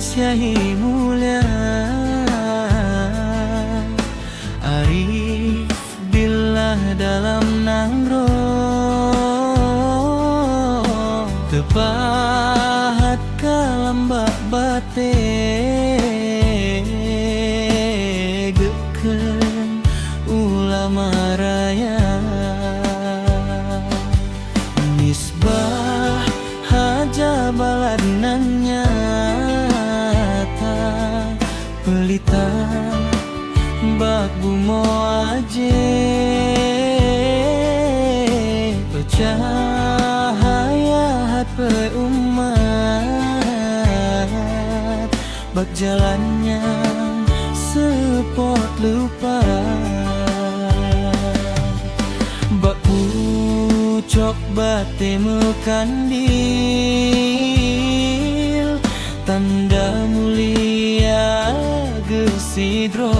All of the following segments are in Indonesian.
Syahhi mulia Arif billah dalam nangro tepahat kalambak bate geken ulama raya misbah haja balad nan nyata pelita bak bumo aje bercahaya hat umat bak jalannya sepot lupa bak pucok bate mekandil tanda mulia gesidro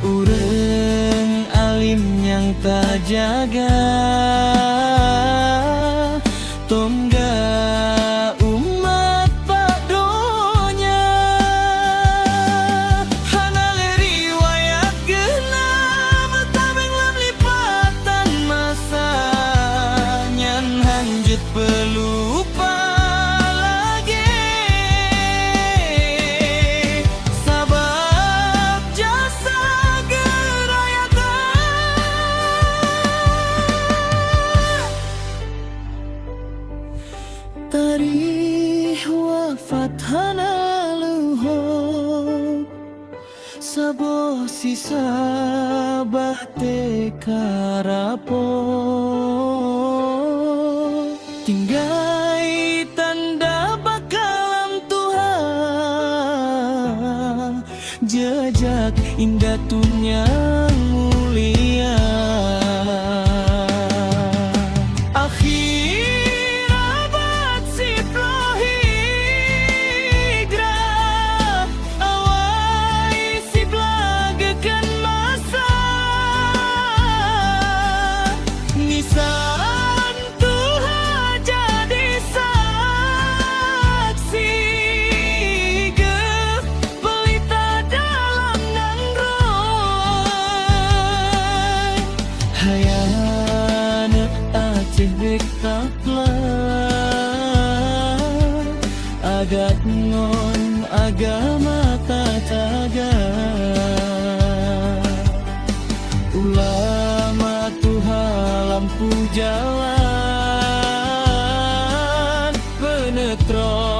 urang alim yang tak jaga tongga umat padonya hanale riwayat genam tameng lam lipatan masa nyan hanjut pelupa tarikh wafat hana luhur sabo sisa bate karapo tinggai tanda bakalam Tuhan jejak indah tunyang mulia agat ngon agama tataga ulama Tuhan lampu jalan penetro